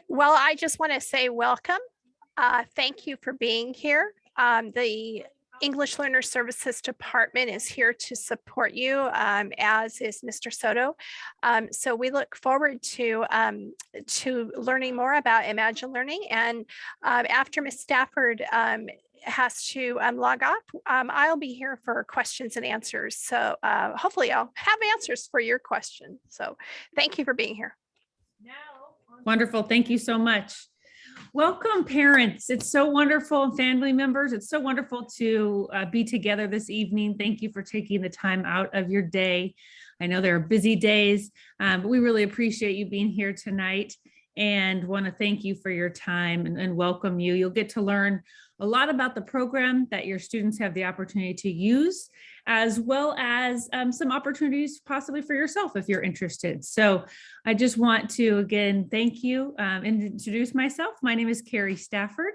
Well, I just want to say welcome. Thank you for being here. The English Learner Services Department is here to support you, as is Mr. Soto. So we look forward to learning more about Imagine Learning. And after Ms. Stafford has to log off, I'll be here for questions and answers. So hopefully I'll have answers for your question. So thank you for being here. Wonderful. Thank you so much. Welcome, parents. It's so wonderful. Family members, it's so wonderful to be together this evening. Thank you for taking the time out of your day. I know there are busy days, but we really appreciate you being here tonight and want to thank you for your time and welcome you. You'll get to learn a lot about the program that your students have the opportunity to use, as well as some opportunities possibly for yourself if you're interested. So I just want to again thank you and introduce myself. My name is Carrie Stafford.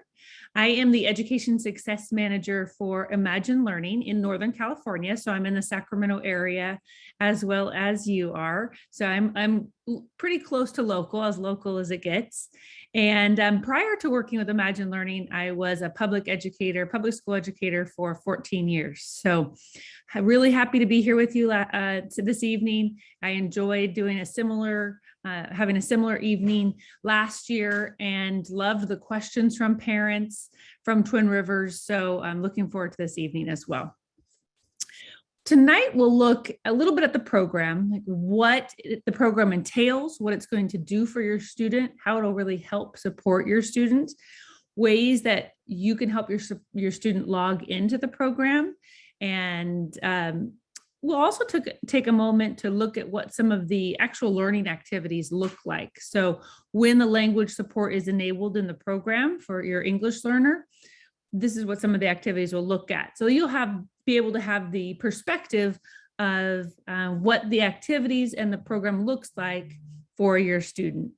I am the Education Success Manager for Imagine Learning in Northern California. So I'm in the Sacramento area as well as you are. So I'm pretty close to local as it gets. And prior to working with Imagine Learning, I was a public school educator for 14 years. So I'm really happy to be here with you this evening. I enjoyed doing having a similar evening last year and loved the questions from parents from Twin Rivers. So I'm looking forward to this evening as well. Tonight, we'll look a little bit at the program, like what the program entails, what it's going to do for your student, how it'll really help support your student, ways that you can help your student log into the program. And we'll also take a moment to look at what some of the actual learning activities look like. So when the language support is enabled in the program for your English learner, this is what some of the activities will look at. So you'll be able to have the perspective of what the activities and the program looks like for your student.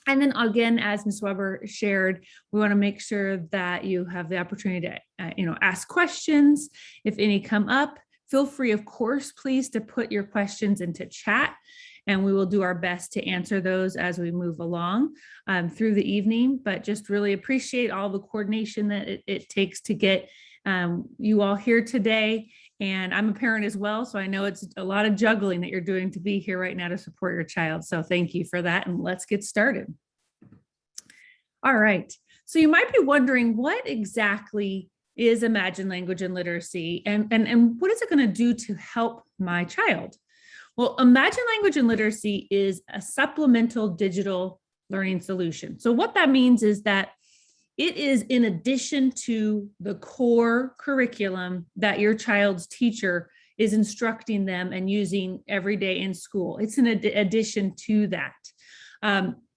And then again, as Ms. Weber shared, we want to make sure that you have the opportunity to ask questions. If any come up, feel free, of course, please, to put your questions into chat, and we will do our best to answer those as we move along through the evening. But just really appreciate all the coordination that it takes to get you all here today. And I'm a parent as well, so I know it's a lot of juggling that you're doing to be here right now to support your child. So thank you for that, and let's get started. All right, so you might be wondering, what exactly is Imagine Language and Literacy, and what is it going to do to help my child? Well, Imagine Language and Literacy is a supplemental digital learning solution. So what that means is that it is in addition to the core curriculum that your child's teacher is instructing them and using every day in school. It's an addition to that.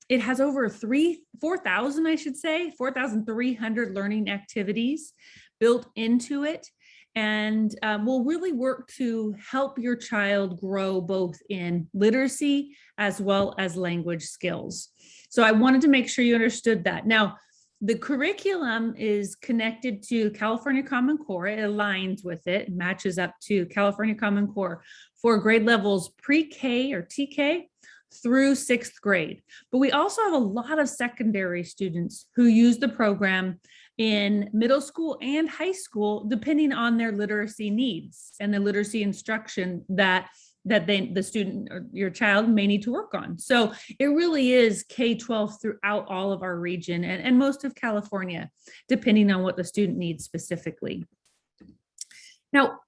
It has over 4,000, I should say, 4,300 learning activities built into it. And will really work to help your child grow both in literacy as well as language skills. So I wanted to make sure you understood that. Now, the curriculum is connected to California Common Core. It aligns with it, matches up to California Common Core for grade levels pre-K or TK through 6th grade. But we also have a lot of secondary students who use the program in middle school and high school, depending on their literacy needs and the literacy instruction that the student or your child may need to work on. So it really is K-12 throughout all of our region and most of California, depending on what the student needs specifically. Now,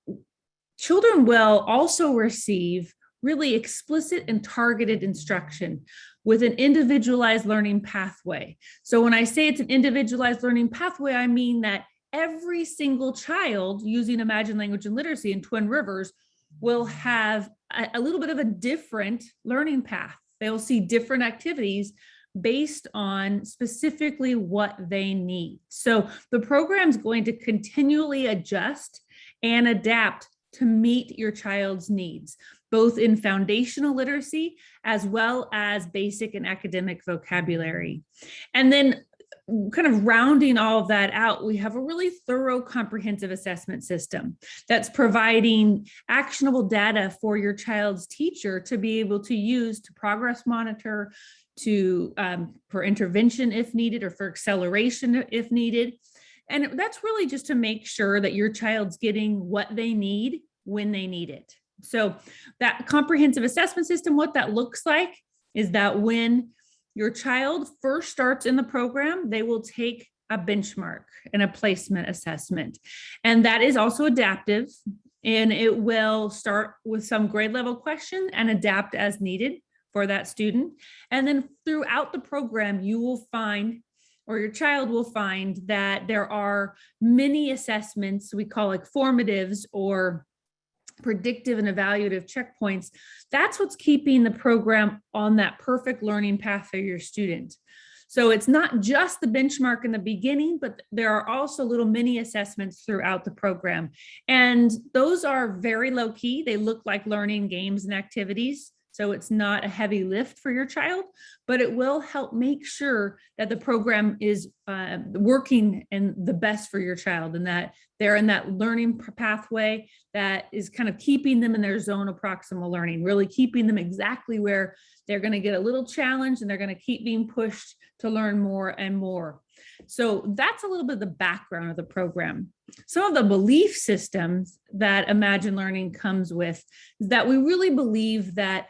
children will also receive really explicit and targeted instruction with an individualized learning pathway. So when I say it's an individualized learning pathway, I mean that every single child using Imagine Language and Literacy in Twin Rivers will have a little bit of a different learning path. They'll see different activities based on specifically what they need. So the program's going to continually adjust and adapt to meet your child's needs, both in foundational literacy as well as basic and academic vocabulary. And then kind of rounding all of that out, we have a really thorough, comprehensive assessment system that's providing actionable data for your child's teacher to be able to use to progress monitor, for intervention if needed, or for acceleration if needed. And that's really just to make sure that your child's getting what they need when they need it. So that comprehensive assessment system, what that looks like is that when your child first starts in the program, they will take a benchmark and a placement assessment. And that is also adaptive, and it will start with some grade level question and adapt as needed for that student. And then throughout the program, you will find, or your child will find, that there are many assessments we call like formatives or predictive and evaluative checkpoints. That's what's keeping the program on that perfect learning path for your student. So it's not just the benchmark in the beginning, but there are also little mini assessments throughout the program. And those are very low key. They look like learning games and activities. So it's not a heavy lift for your child, but it will help make sure that the program is working and the best for your child, and that they're in that learning pathway that is kind of keeping them in their zone of proximal learning, really keeping them exactly where they're going to get a little challenge and they're going to keep being pushed to learn more and more. So that's a little bit of the background of the program. Some of the belief systems that Imagine Learning comes with is that we really believe that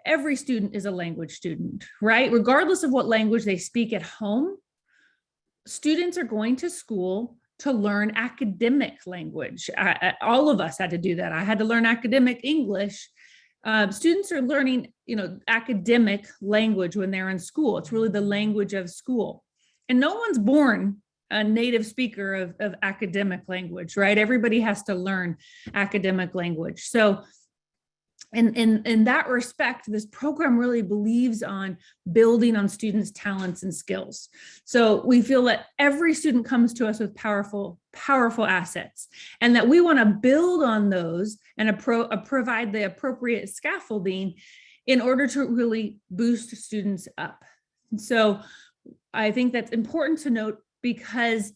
every student is a language student, right? Regardless of what language they speak at home, students are going to school to learn academic language. All of us had to do that. I had to learn academic English. Students are learning, academic language when they're in school. It's really the language of school. And no one's born a native speaker of academic language, right? Everybody has to learn academic language. So in that respect, this program really believes on building on students' talents and skills. So we feel that every student comes to us with powerful assets, and that we want to build on those and provide the appropriate scaffolding in order to really boost students up. So I think that's important to note, because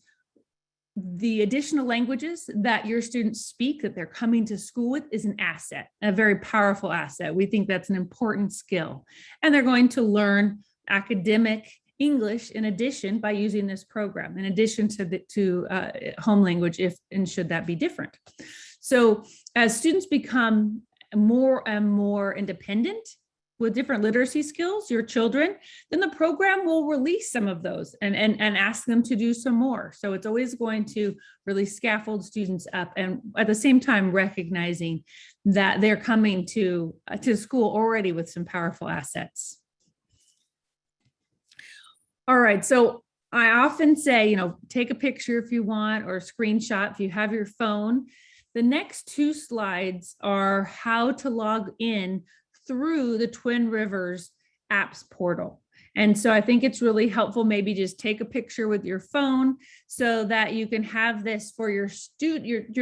the additional languages that your students speak, that they're coming to school with, is an asset, a very powerful asset. We think that's an important skill. And they're going to learn academic English in addition by using this program, in addition to home language, if and should that be different. So as students become more and more independent with different literacy skills, your children, then the program will release some of those and ask them to do some more. So it's always going to really scaffold students up, and at the same time recognizing that they're coming to school already with some powerful assets. All right, so I often say, take a picture if you want, or a screenshot if you have your phone. The next two slides are how to log in through the Twin Rivers apps portal. And so I think it's really helpful, maybe just take a picture with your phone so that you can have this for your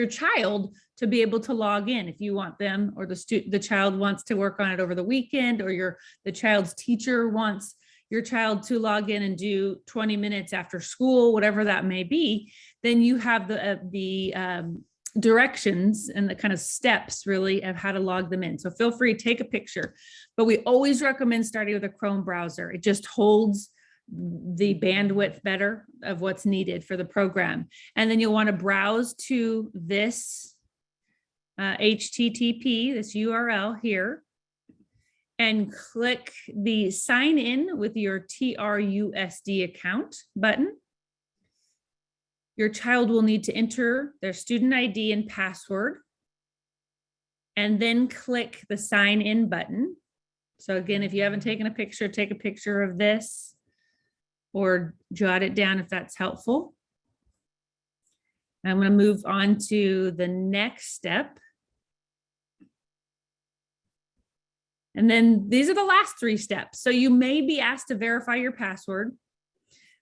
child to be able to log in if you want them, or the child wants to work on it over the weekend, or the child's teacher wants your child to log in and do 20 minutes after school, whatever that may be. Then you have the directions and the kind of steps really of how to log them in. So feel free to take a picture, but we always recommend starting with a Chrome browser. It just holds the bandwidth better of what's needed for the program. And then you'll want to browse to this HTTP, this URL here, and click the sign in with your TRUSD account button. Your child will need to enter their student ID and password, and then click the sign in button. So again, if you haven't taken a picture, take a picture of this or jot it down if that's helpful. I'm going to move on to the next step. And then these are the last three steps. So you may be asked to verify your password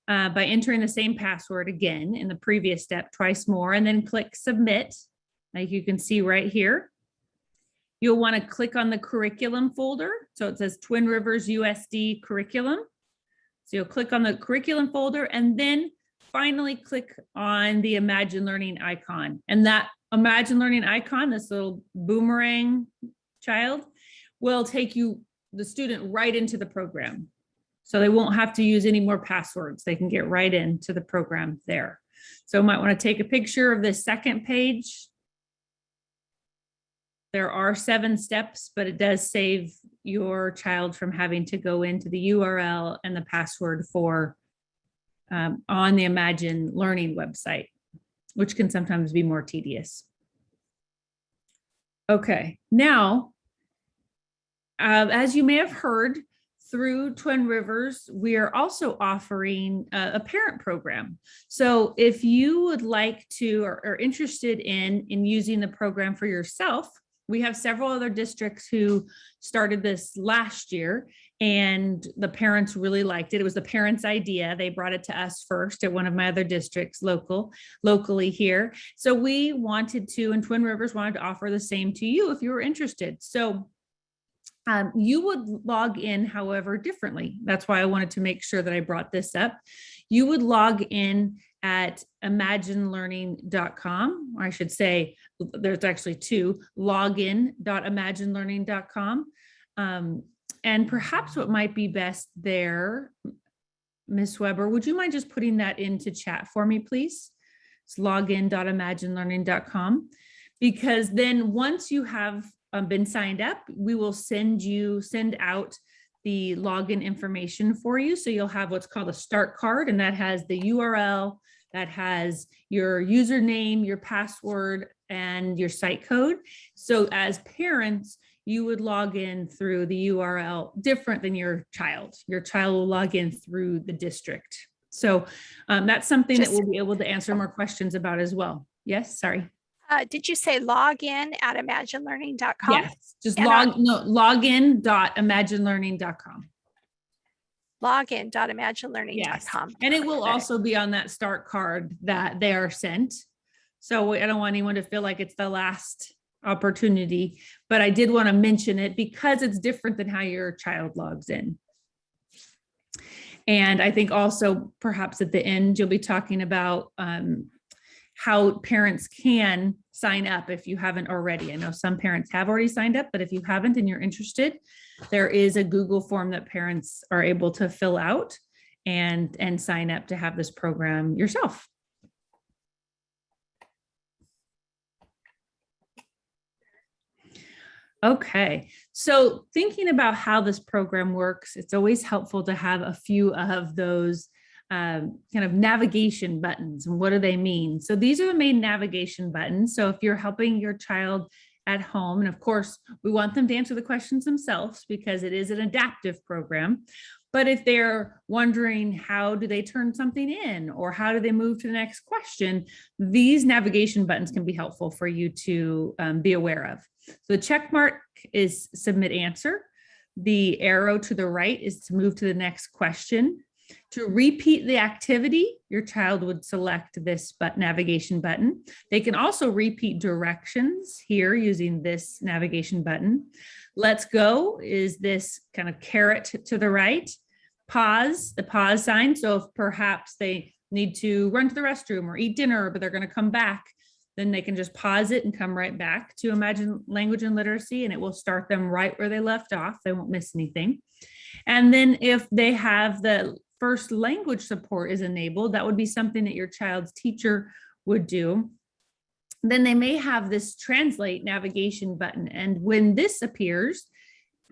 by entering the same password again in the previous step twice more, and then click submit, like you can see right here. You'll want to click on the curriculum folder. So it says Twin Rivers USD curriculum. So you'll click on the curriculum folder, and then finally click on the Imagine Learning icon. And that Imagine Learning icon, this little boomerang child, will take you, the student, right into the program. So they won't have to use any more passwords. They can get right into the program there. So you might want to take a picture of this second page. There are 7 steps, but it does save your child from having to go into the URL and the password for on the Imagine Learning website, which can sometimes be more tedious. Okay, now, as you may have heard, through Twin Rivers, we are also offering a parent program. So if you would like to or are interested in using the program for yourself, we have several other districts who started this last year, and the parents really liked it. It was the parents' idea. They brought it to us first at one of my other districts locally here. So we wanted to, and Twin Rivers wanted to offer the same to you if you were interested. So you would log in, however, differently. That's why I wanted to make sure that I brought this up. You would log in at imaginelearning.com, or I should say, there's actually 2, login.imaginelearning.com. And perhaps what might be best there, Ms. Weber, would you mind just putting that into chat for me, please? It's login.imaginelearning.com, because then once you have been signed up, we will send out the login information for you. So you'll have what's called a start card, and that has the URL, that has your username, your password, and your site code. So as parents, you would log in through the URL different than your child. Your child will log in through the district. So that's something that we'll be able to answer more questions about as well. Yes, sorry. Did you say login at imaginelearning.com? Yes, just login.imaginelearning.com. Login.imaginelearning.com. Yes. And it will also be on that start card that they are sent. So I don't want anyone to feel like it's the last opportunity, but I did want to mention it because it's different than how your child logs in. And I think also perhaps at the end, you'll be talking about how parents can sign up if you haven't already. I know some parents have already signed up, but if you haven't and you're interested, there is a Google form that parents are able to fill out and sign up to have this program yourself. Okay, so thinking about how this program works, it's always helpful to have a few of those kind of navigation buttons. And what do they mean? So these are the main navigation buttons. So if you're helping your child at home, and of course, we want them to answer the questions themselves because it is an adaptive program. But if they're wondering how do they turn something in or how do they move to the next question, these navigation buttons can be helpful for you to be aware of. So the check mark is submit answer. The arrow to the right is to move to the next question. To repeat the activity, your child would select this navigation button. They can also repeat directions here using this navigation button. Let's go is this kind of caret to the right. Pause, the pause sign. So if perhaps they need to run to the restroom or eat dinner, but they're going to come back, then they can just pause it and come right back to Imagine Language and Literacy, and it will start them right where they left off. They won't miss anything. And then if they have the first language support is enabled, that would be something that your child's teacher would do. Then they may have this translate navigation button. And when this appears,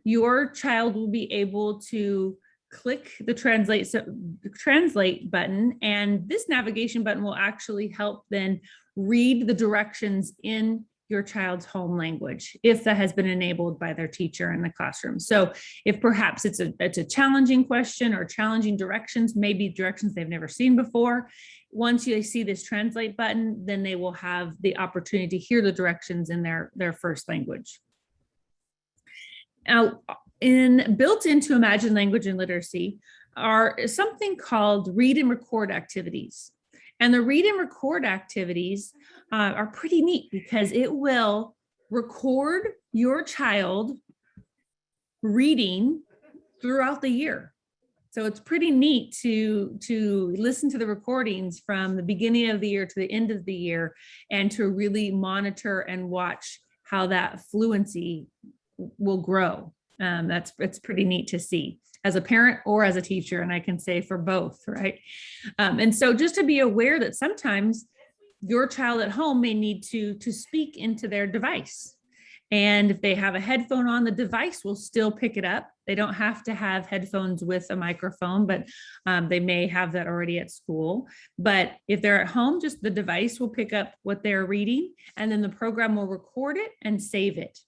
your child will be able to click the translate button, and this navigation button will actually help then read the directions in your child's home language if that has been enabled by their teacher in the classroom. So if perhaps it's a challenging question or challenging directions, maybe directions they've never seen before, once you see this translate button, then they will have the opportunity to hear the directions in their first language. Now, built into Imagine Language and Literacy are something called read and record activities. And the read and record activities are pretty neat because it will record your child reading throughout the year. So it's pretty neat to listen to the recordings from the beginning of the year to the end of the year and to really monitor and watch how that fluency will grow. It's pretty neat to see. as a parent or as a teacher. And I can say for both, right? And so just to be aware that sometimes your child at home may need to speak into their device. And if they have a headphone on, the device will still pick it up. They don't have to have headphones with a microphone, but they may have that already at school. But if they're at home, just the device will pick up what they're reading, and then the program will record it and save it.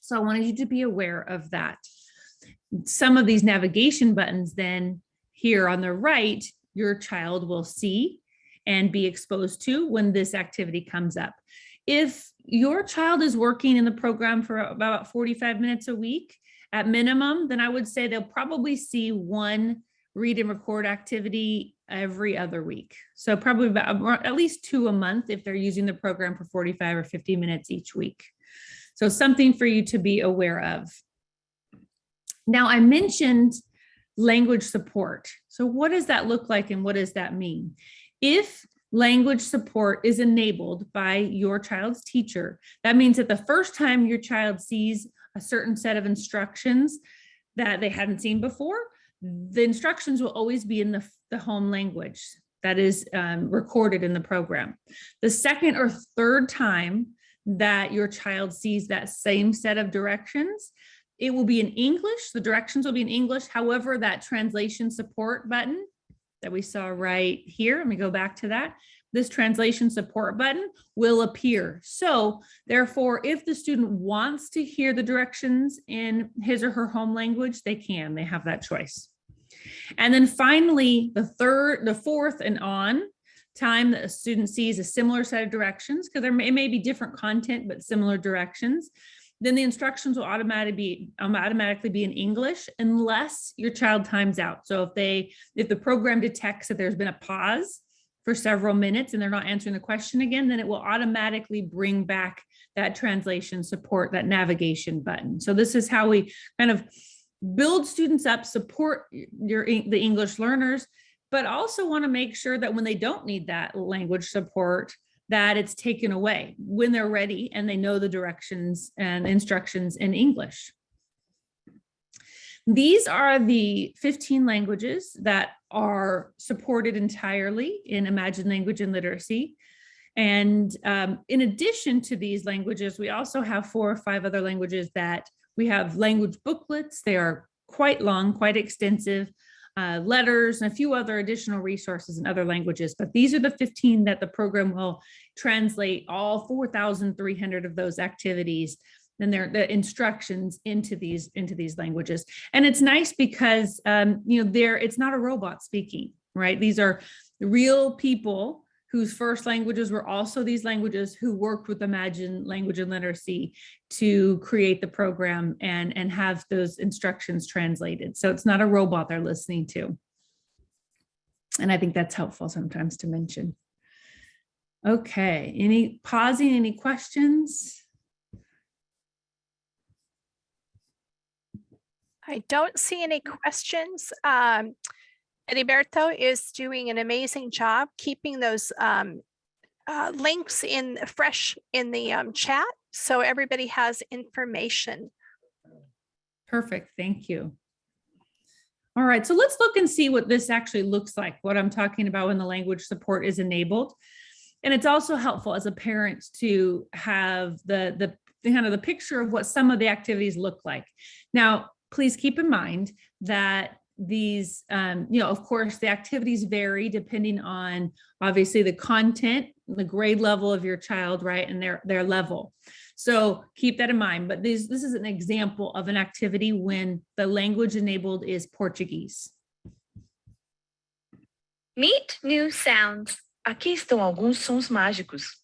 So I wanted you to be aware of that. Some of these navigation buttons then here on the right, your child will see and be exposed to when this activity comes up. If your child is working in the program for about 45 minutes a week at minimum, then I would say they'll probably see one read and record activity every other week. So probably about at least 2 a month if they're using the program for 45 or 50 minutes each week. So something for you to be aware of. Now I mentioned language support. So what does that look like and what does that mean? If language support is enabled by your child's teacher, that means that the first time your child sees a certain set of instructions that they hadn't seen before, the instructions will always be in the home language that is recorded in the program. The second or third time that your child sees that same set of directions, it will be in English. The directions will be in English. However, that translation support button that we saw right here, let me go back to that. This translation support button will appear. So therefore, if the student wants to hear the directions in his or her home language, they can, they have that choice. And then finally, the fourth and on time that a student sees a similar set of directions, because it may be different content, but similar directions, then the instructions will automatically be in English unless your child times out. So if the program detects that there's been a pause for several minutes and they're not answering the question again, then it will automatically bring back that translation support, that navigation button. So this is how we kind of build students up, support the English learners, but also want to make sure that when they don't need that language support, that it's taken away when they're ready and they know the directions and instructions in English. These are the 15 languages that are supported entirely in Imagine Language and Literacy. And in addition to these languages, we also have 4 or 5 other languages that we have language booklets. They are quite long, quite extensive, letters, and a few other additional resources in other languages. But these are the 15 that the program will translate all 4,300 of those activities and the instructions into these languages. And it's nice because it's not a robot speaking, right? These are real people whose first languages were also these languages, who worked with Imagine Language and Literacy to create the program and have those instructions translated. So it's not a robot they're listening to. And I think that's helpful sometimes to mention. Okay, any questions? I don't see any questions. Heriberto is doing an amazing job keeping those links fresh in the chat, so everybody has information. Perfect, thank you. All right, so let's look and see what this actually looks like, what I'm talking about when the language support is enabled. And it's also helpful as a parent to have the kind of the picture of what some of the activities look like. Now, please keep in mind that these, of course, the activities vary depending on obviously the content, the grade level of your child, right, and their level. So keep that in mind. But this is an example of an activity when the language enabled is Portuguese. Meet new sounds. Aqui estão alguns sons mágicos.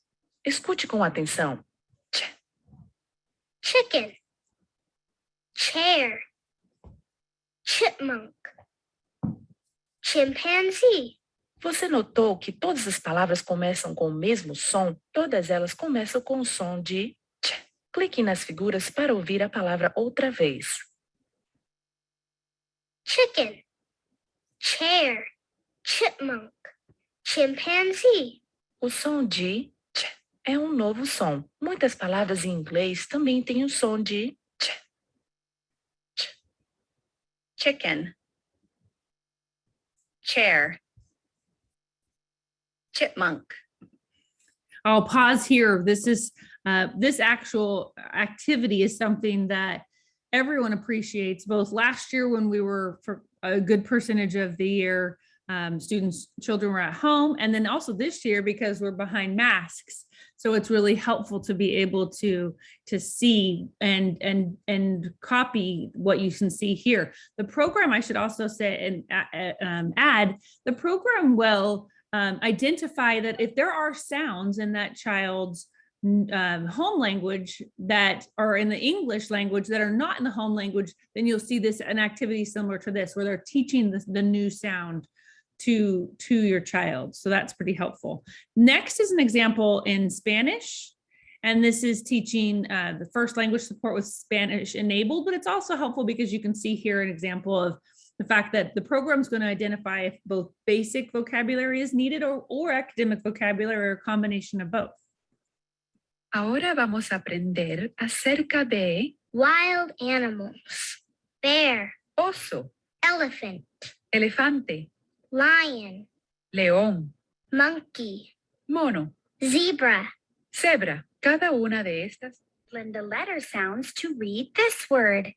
Escute com atenção. Chicken, chair, chipmunk, chimpanzee. Você notou que todas as palavras começam com o mesmo som? Todas elas começam com o som de ch. Clique nas figuras para ouvir a palavra outra vez. Chicken, chair, chipmunk, chimpanzee. O som de ch é um novo som. Muitas palavras em inglês também têm o som de ch. chicken, chair, chipmunk. I'll pause here. This actual activity is something that everyone appreciates, both last year when we were, for a good percentage of the year, children were at home, and then also this year because we're behind masks. So it's really helpful to be able to see and copy what you can see here. The program, I should also say and add, the program will identify that if there are sounds in that child's home language that are in the English language that are not in the home language, then you'll see an activity similar to this, where they're teaching the new sound to your child. So that's pretty helpful. Next is an example in Spanish. And this is teaching the first language support with Spanish enabled, but it's also helpful because you can see here an example of the fact that the program is going to identify if both basic vocabulary is needed or academic vocabulary, or a combination of both. Ahora vamos a aprender acerca de wild animals, bear, oso, elephant, elefante, lion, león, monkey, mono, zebra. cebra. Cada una de estas Blend the letter sounds to read this word.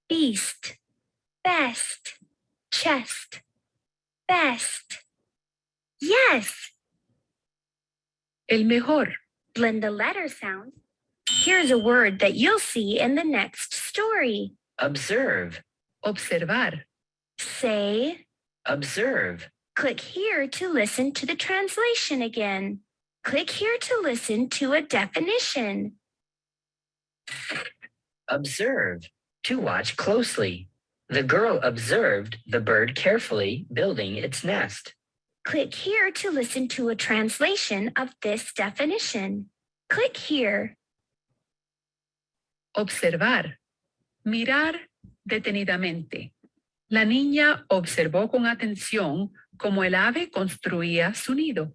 Beast, best, chest, best. Yes. el mejor, Blend the letter sounds. Here's a word that you'll see in the next story. Observe. observar, Say, Observe. click here to listen to the translation again. Click here to listen to a definition. Observe. To watch closely. The girl observed the bird carefully building its nest. Click here to listen to a translation of this definition. Click here. observar, mirar detenidamente. La niña observó con atención cómo el ave construía su nido.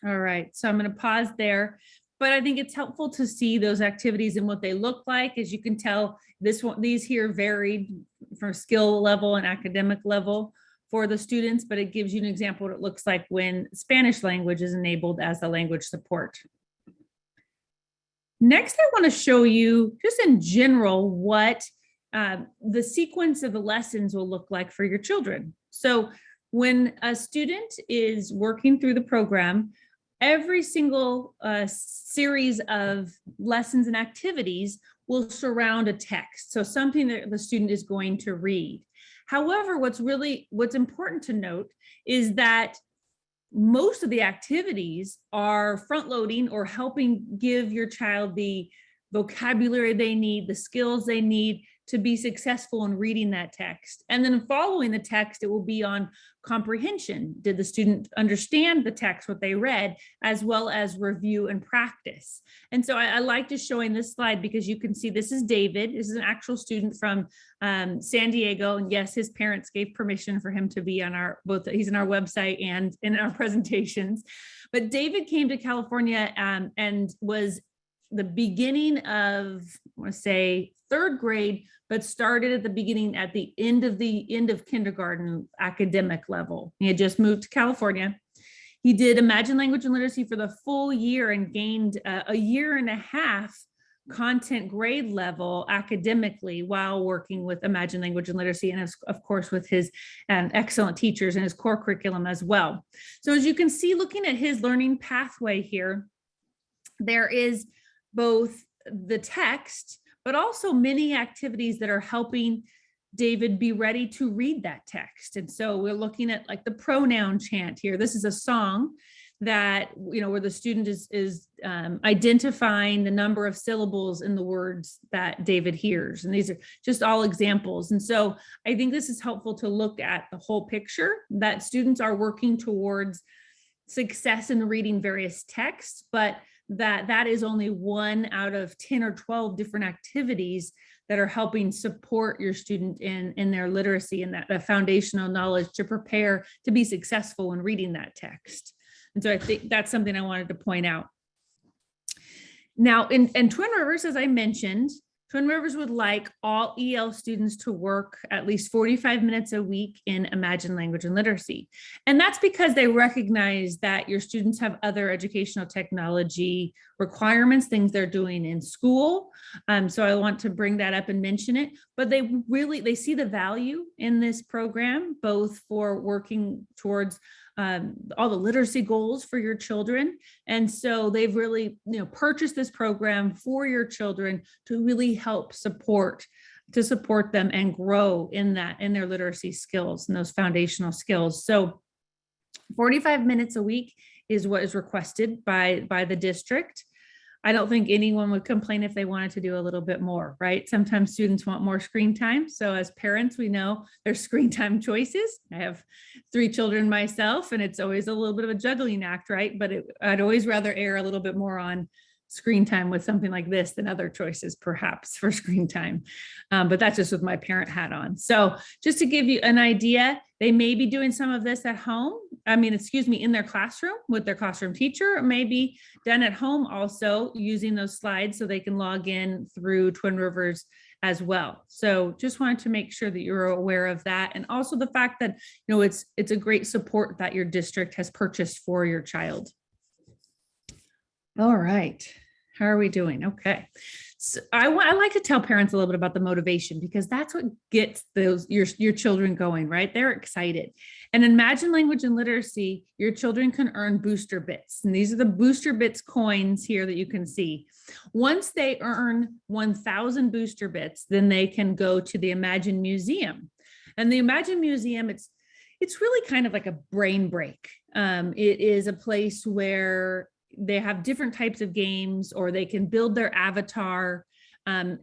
All right, so I'm going to pause there, but I think it's helpful to see those activities and what they look like. As you can tell, these here varied from skill level and academic level for the students, but it gives you an example of what it looks like when Spanish language is enabled as a language support. Next, I want to show you just in general what the sequence of the lessons will look like for your children. So when a student is working through the program, every single series of lessons and activities will surround a text. So something that the student is going to read. However, what's important to note is that most of the activities are front loading or helping give your child the vocabulary they need, the skills they need to be successful in reading that text. And then following the text, it will be on comprehension. Did the student understand the text, what they read, as well as review and practice? And so I like just showing this slide because you can see this is David. This is an actual student from San Diego. And yes, his parents gave permission for him to be on he's on our website and in our presentations. But David came to California and was the beginning of, I want to say, third grade, but started at the end of kindergarten academic level. He had just moved to California. He did Imagine Language and Literacy for the full year and gained a year and a half content grade level academically while working with Imagine Language and Literacy, and of course with his excellent teachers and his core curriculum as well. So as you can see, looking at his learning pathway here, there is both the text, but also many activities that are helping David be ready to read that text. And so we're looking at like the pronoun chant here. This is a song that, where the student is identifying the number of syllables in the words that David hears. And these are just all examples. And so I think this is helpful to look at the whole picture, that students are working towards success in reading various texts, but that is only one out of 10 or 12 different activities that are helping support your student in their literacy and that foundational knowledge to prepare to be successful in reading that text. And so I think that's something I wanted to point out. Now, in Twin Rivers, as I mentioned, Twin Rivers would like all EL students to work at least 45 minutes a week in Imagine Language and Literacy. And that's because they recognize that your students have other educational technology requirements, things they're doing in school. So I want to bring that up and mention it, but they see the value in this program, both for working towards all the literacy goals for your children. And so they've really, purchased this program for your children to really help support them and grow in their literacy skills and those foundational skills. So 45 minutes a week is what is requested by the district. I don't think anyone would complain if they wanted to do a little bit more, right? Sometimes students want more screen time. So as parents, we know there's screen time choices. I have 3 children myself, and it's always a little bit of a juggling act, right? But I'd always rather err a little bit more on screen time with something like this than other choices perhaps for screen time. But that's just with my parent hat on. So just to give you an idea, they may be doing some of this at home. In their classroom with their classroom teacher, or maybe done at home also using those slides so they can log in through Twin Rivers as well. So just wanted to make sure that you're aware of that. And also the fact that, it's a great support that your district has purchased for your child. All right. How are we doing? Okay. So I like to tell parents a little bit about the motivation, because that's what gets your children going, right? They're excited. And in Imagine Language and Literacy, your children can earn booster bits. And these are the booster bits coins here that you can see. Once they earn 1,000 booster bits, then they can go to the Imagine Museum. And the Imagine Museum, it's really kind of like a brain break. It is a place where they have different types of games, or they can build their avatar.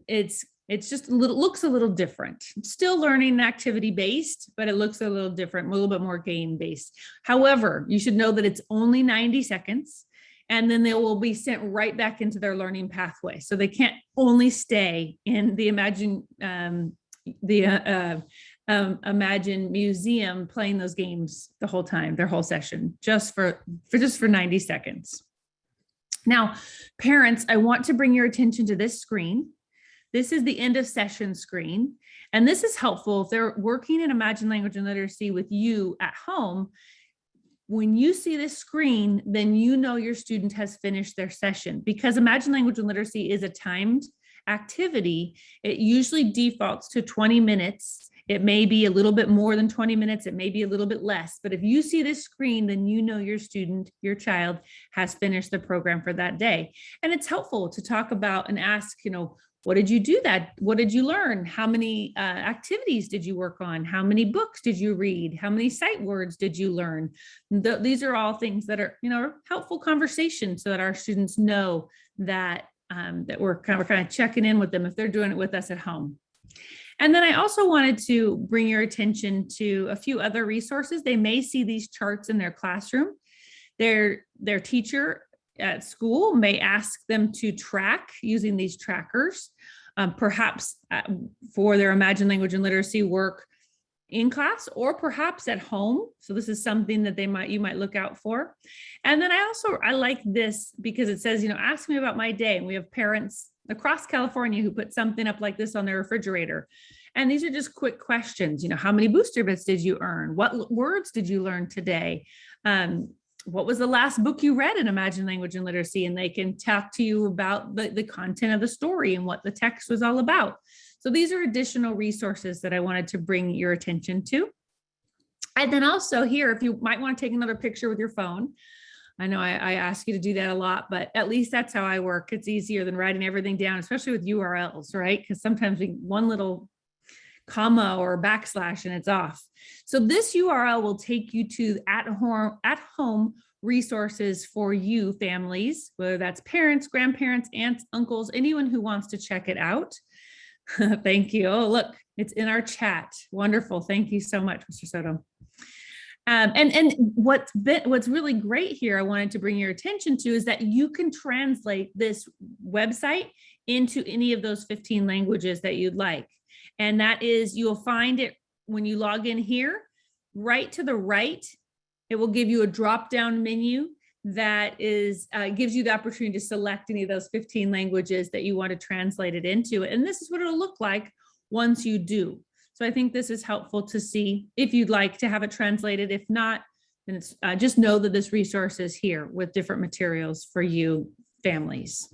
It's just looks a little different. Still learning activity based, but it looks a little different, a little bit more game based. However, you should know that it's only 90 seconds, and then they will be sent right back into their learning pathway. So they can't only stay in the Imagine Museum playing those games the whole time, their whole session, just for 90 seconds. Now, parents, I want to bring your attention to this screen. This is the end of session screen. And this is helpful if they're working in Imagine Language and Literacy with you at home. When you see this screen, then you know your student has finished their session, because Imagine Language and Literacy is a timed activity. It usually defaults to 20 minutes. It may be a little bit more than 20 minutes. It may be a little bit less, but if you see this screen, then you know your student, your child has finished the program for that day. And it's helpful to talk about and ask, what did you do what did you learn? How many activities did you work on? How many books did you read? How many sight words did you learn? These are all things that are, helpful conversations so that our students know that, that we're kind of checking in with them if they're doing it with us at home. And then I also wanted to bring your attention to a few other resources. They may see these charts in their classroom. Their teacher at school may ask them to track using these trackers, perhaps for their Imagine Language and Literacy work in class, or perhaps at home. So this is something that you might look out for. And then I like this because it says, ask me about my day. And we have parents across California who put something up like this on their refrigerator. And these are just quick questions. How many booster bits did you earn? What words did you learn today? What was the last book you read in Imagine Language and Literacy? And they can talk to you about the content of the story and what the text was all about. So these are additional resources that I wanted to bring your attention to. And then also here, if you might want to take another picture with your phone. I know I ask you to do that a lot, but at least that's how I work. It's easier than writing everything down, especially with URLs, right? Because sometimes one little comma or backslash and it's off. So this URL will take you to at home resources for you families, whether that's parents, grandparents, aunts, uncles, anyone who wants to check it out. Thank you. Oh, look, it's in our chat. Wonderful. Thank you so much, Mr. Soto. And what's really great here, I wanted to bring your attention to, is that you can translate this website into any of those 15 languages that you'd like. And that is, you'll find it when you log in here, right to the right, it will give you a drop-down menu that is gives you the opportunity to select any of those 15 languages that you want to translate it into. And this is what it'll look like once you do. So I think this is helpful to see if you'd like to have it translated. If not, then it's just know that this resource is here with different materials for you families.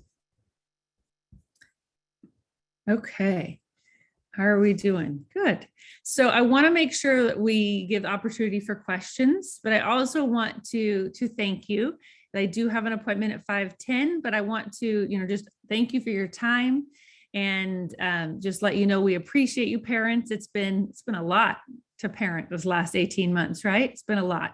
Okay. How are we doing? Good. So I want to make sure that we give opportunity for questions, but I also want to thank you. I do have an appointment at 5:10, but I want to, just thank you for your time and just let you know we appreciate you parents. It's been a lot to parent this last 18 months, right? It's been a lot.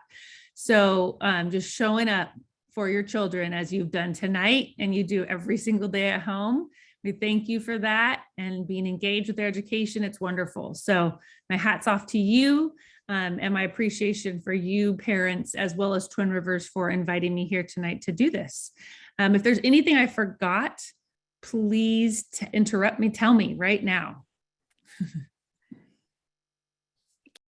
So just showing up for your children as you've done tonight and you do every single day at home. We thank you for that and being engaged with their education. It's wonderful. So my hat's off to you and my appreciation for you parents, as well as Twin Rivers, for inviting me here tonight to do this. If there's anything I forgot, please interrupt me, tell me right now.